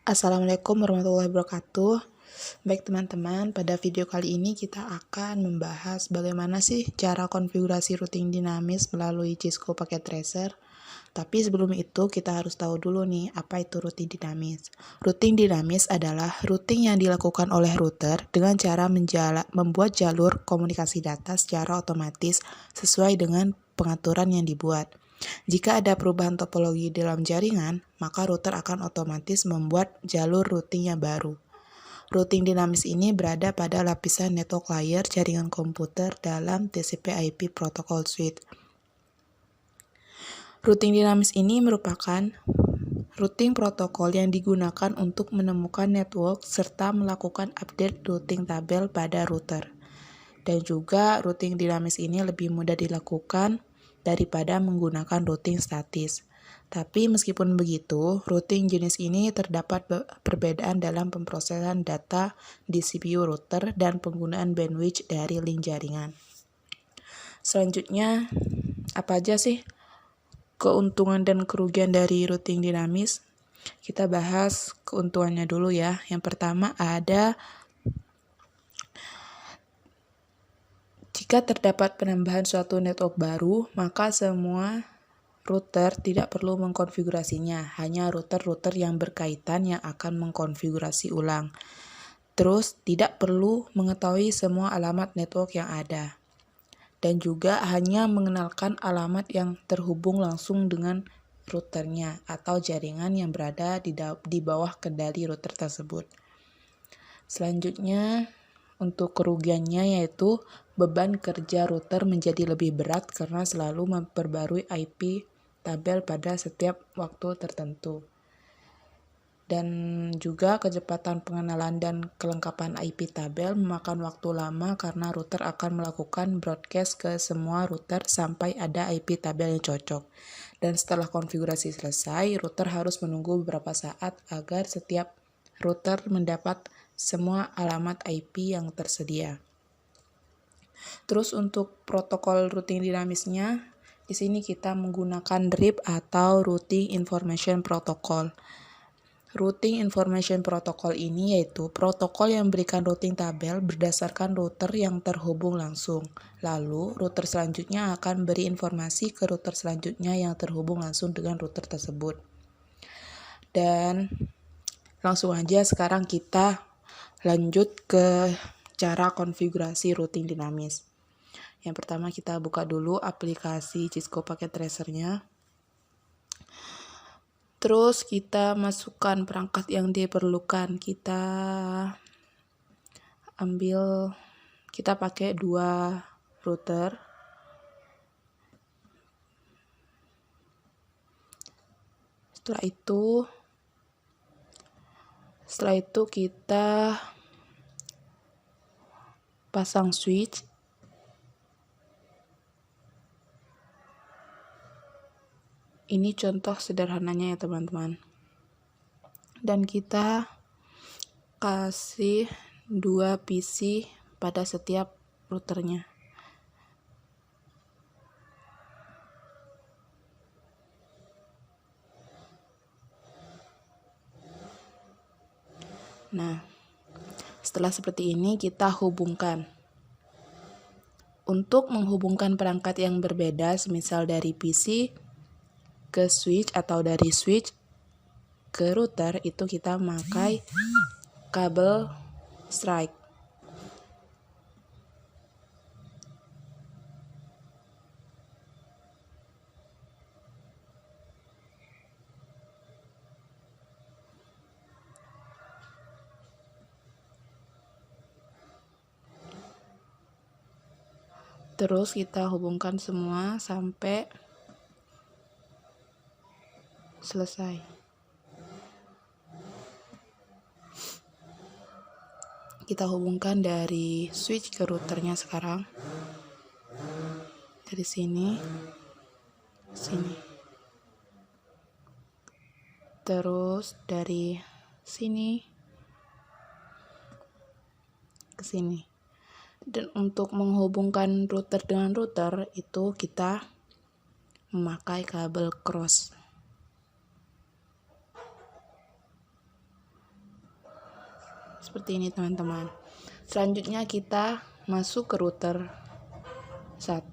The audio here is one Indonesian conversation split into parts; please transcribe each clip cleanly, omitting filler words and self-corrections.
Assalamualaikum warahmatullahi wabarakatuh. Baik teman-teman, pada video kali ini kita akan membahas bagaimana sih cara konfigurasi routing dinamis melalui Cisco Packet Tracer. Tapi sebelum itu kita harus tahu dulu nih apa itu routing dinamis. Routing dinamis adalah routing yang dilakukan oleh router dengan cara membuat jalur komunikasi data secara otomatis sesuai dengan pengaturan yang dibuat. Jika ada perubahan topologi dalam jaringan, maka router akan otomatis membuat jalur routing yang baru. Routing dinamis ini berada pada lapisan network layer jaringan komputer dalam TCP/IP protocol suite. Routing dinamis ini merupakan routing protokol yang digunakan untuk menemukan network serta melakukan update routing tabel pada router. Dan juga routing dinamis ini lebih mudah dilakukan daripada menggunakan routing statis. Tapi meskipun begitu, routing jenis ini terdapat perbedaan dalam pemrosesan data di CPU router dan penggunaan bandwidth dari link jaringan. Selanjutnya, apa aja sih keuntungan dan kerugian dari routing dinamis? Kita bahas keuntungannya dulu ya. Yang pertama ada jika terdapat penambahan suatu network baru, maka semua router tidak perlu mengkonfigurasinya, hanya router-router yang berkaitan yang akan mengkonfigurasi ulang. Terus, tidak perlu mengetahui semua alamat network yang ada. Dan juga hanya mengenalkan alamat yang terhubung langsung dengan routernya atau jaringan yang berada di bawah kendali router tersebut. Selanjutnya, untuk kerugiannya yaitu beban kerja router menjadi lebih berat karena selalu memperbarui IP tabel pada setiap waktu tertentu. Dan juga kecepatan pengenalan dan kelengkapan IP tabel memakan waktu lama karena router akan melakukan broadcast ke semua router sampai ada IP tabel yang cocok. Dan setelah konfigurasi selesai, router harus menunggu beberapa saat agar setiap router mendapat semua alamat IP yang tersedia. Terus untuk protokol routing dinamisnya, di sini kita menggunakan RIP atau Routing Information Protocol. Routing Information Protocol ini yaitu protokol yang memberikan routing tabel berdasarkan router yang terhubung langsung. Lalu, router selanjutnya akan beri informasi ke router selanjutnya yang terhubung langsung dengan router tersebut. Dan langsung aja sekarang kita lanjut ke cara konfigurasi routing dinamis. Yang pertama kita buka dulu aplikasi Cisco Packet Tracer-nya. Terus kita masukkan perangkat yang diperlukan. Kita pakai 2 router. Setelah itu kita pasang switch. Ini contoh sederhananya ya teman-teman. Dan kita kasih 2 PC pada setiap routernya. Nah, setelah seperti ini kita hubungkan. Untuk menghubungkan perangkat yang berbeda, semisal dari PC ke switch atau dari switch ke router, itu kita memakai kabel strike. Terus kita hubungkan semua sampai selesai. Kita hubungkan dari switch ke routernya sekarang. Dari sini ke sini. Terus dari sini ke sini. Dan untuk menghubungkan router dengan router itu kita memakai kabel cross. Seperti ini teman-teman. Selanjutnya kita masuk ke router 1.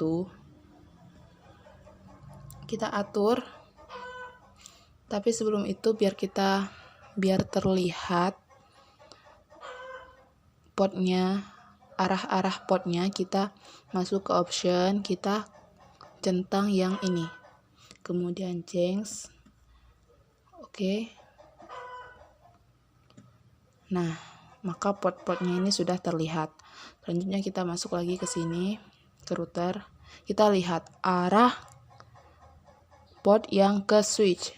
Kita atur. Tapi sebelum itu biar terlihat portnya, arah-arah portnya, kita masuk ke option, kita centang yang ini. Kemudian change. Oke. Nah, maka port-portnya ini sudah terlihat. Selanjutnya kita masuk lagi ke sini, ke router. Kita lihat arah port yang ke switch.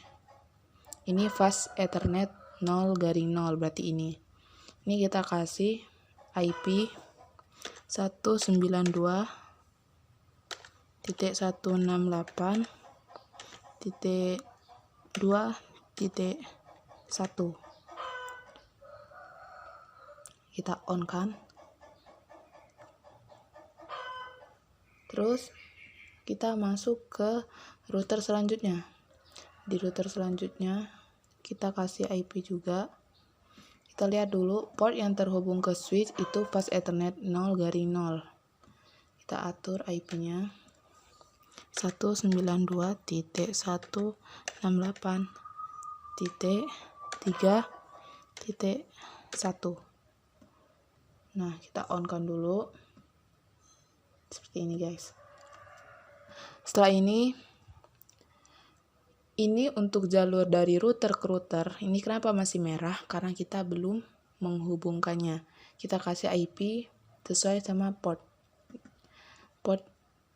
Ini fast Ethernet 0/0, berarti ini. Ini kita kasih IP 192.168.2.1. Kita on kan. Terus kita masuk ke router selanjutnya. Di router selanjutnya kita kasih IP juga. Kita lihat dulu port yang terhubung ke switch itu fast Ethernet 0/0. Kita atur IP-nya 192.168.3.1. Nah, kita on kan dulu. Seperti ini guys. Setelah ini untuk jalur dari router ke router. Ini kenapa masih merah? Karena kita belum menghubungkannya. Kita kasih IP sesuai sama port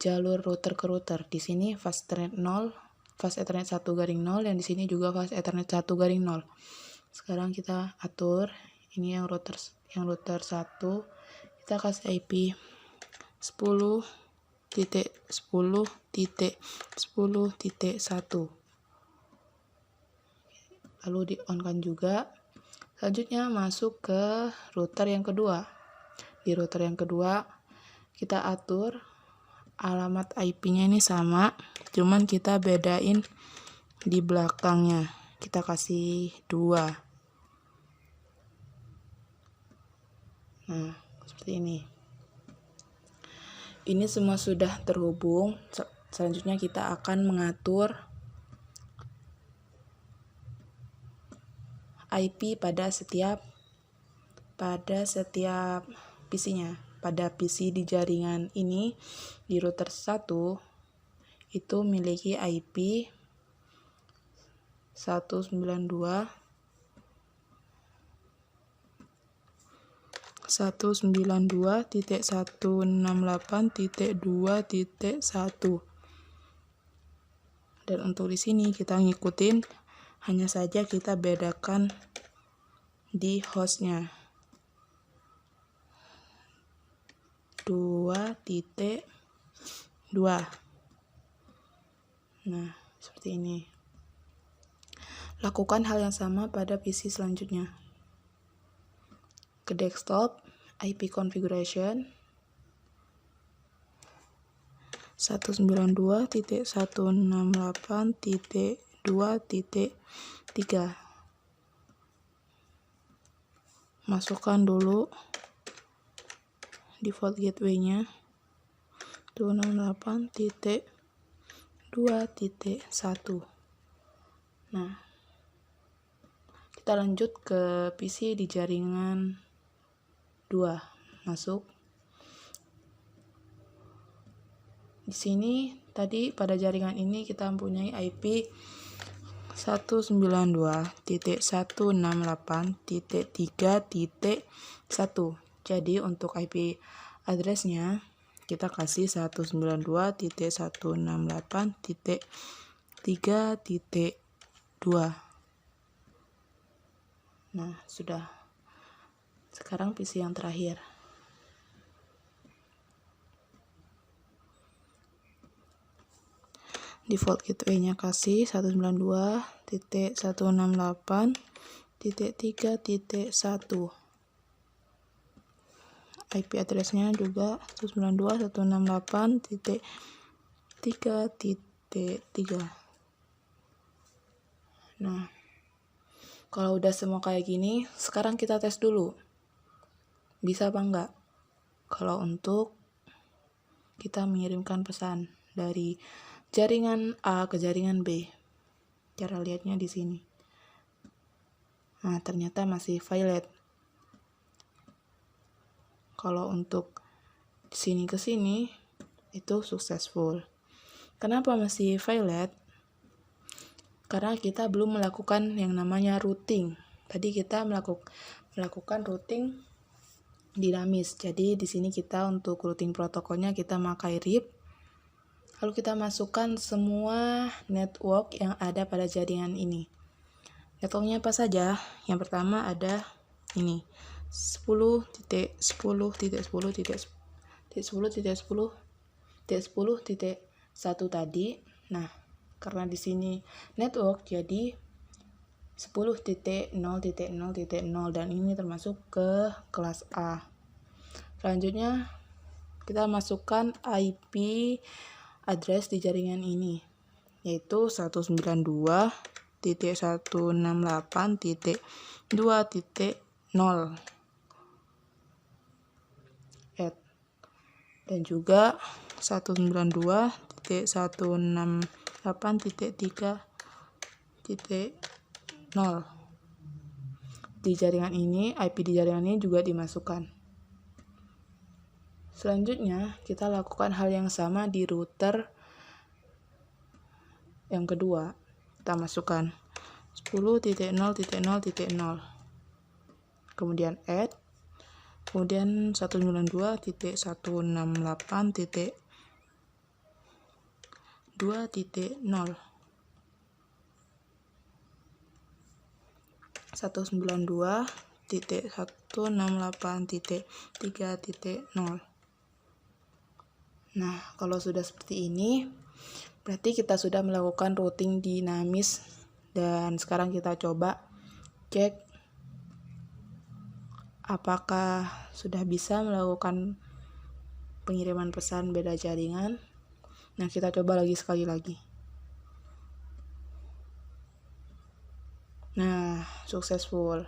jalur router ke router. Di sini fast Ethernet 0, fast Ethernet 1/0, dan di sini juga fast Ethernet 1/0. Sekarang kita atur ini yang router 1. Kita kasih IP 10.10.10.1. Lalu di on kan juga. Selanjutnya masuk ke router yang kedua. Di router yang kedua kita atur alamat IP-nya ini sama, cuman kita bedain di belakangnya. Kita kasih 2. Nah, seperti ini. Ini semua sudah terhubung. Selanjutnya kita akan mengatur IP pada setiap PC-nya. Pada PC di jaringan ini, di router 1 itu memiliki IP 192.168.2.1. Dan untuk di sini kita ngikutin, hanya saja kita bedakan di hostnya 2.2. Nah, seperti ini. Lakukan hal yang sama pada PC selanjutnya. Ke desktop, IP configuration 192.168.2.3. Masukkan dulu default gateway-nya 268.2.1. Nah, kita lanjut ke PC di jaringan 2. Masuk. Di sini tadi pada jaringan ini kita mempunyai IP 192.168.3.1. Jadi untuk IP address-nya kita kasih 192.168.3.2. Nah, sudah. Sekarang PC yang terakhir. Default gateway-nya kasih 192.168.3.1. IP address-nya juga 192.168.3.3. Nah, kalau udah semua kayak gini, sekarang kita tes dulu. bisa apa enggak kalau untuk kita mengirimkan pesan dari jaringan A ke jaringan B. Cara lihatnya di sini. Nah, ternyata masih violet. Kalau untuk sini ke sini itu successful. Kenapa masih violet? Karena kita belum melakukan yang namanya routing. Tadi kita melakukan routing dinamis. Jadi di sini kita untuk routing protokolnya kita pakai RIP. Lalu kita masukkan semua network yang ada pada jaringan ini. Networknya apa saja? Yang pertama ada ini 10.10.10.10.10.1 tadi. Nah, karena di sini network jadi 10.0.0.0 dan ini termasuk ke kelas A. Selanjutnya kita masukkan IP address di jaringan ini yaitu 192.168.2.0 dan juga 192.168.3.0. Di jaringan ini, IP di jaringan ini juga dimasukkan. Selanjutnya, kita lakukan hal yang sama di router yang kedua. Kita masukkan 10.0.0.0, kemudian add, kemudian 192.168.2.0. 192.168.3.0. Nah, kalau sudah seperti ini, berarti kita sudah melakukan routing dinamis. Dan sekarang kita coba cek apakah sudah bisa melakukan pengiriman pesan beda jaringan. Nah, kita coba sekali lagi. Nah, successful.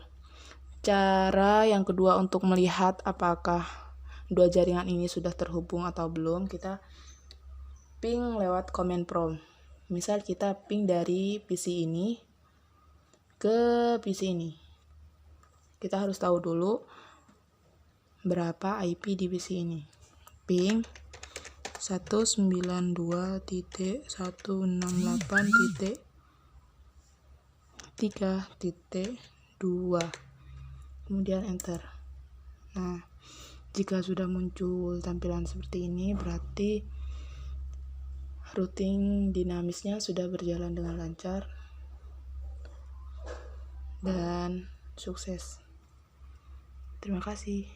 Cara yang kedua untuk melihat apakah dua jaringan ini sudah terhubung atau belum, kita ping lewat command prompt. Misal kita ping dari PC ini ke PC ini. Kita harus tahu dulu berapa IP di PC ini. Ping 192.168.3.2, kemudian enter. Nah, jika sudah muncul tampilan seperti ini, berarti routing dinamisnya sudah berjalan dengan lancar dan sukses. Terima kasih.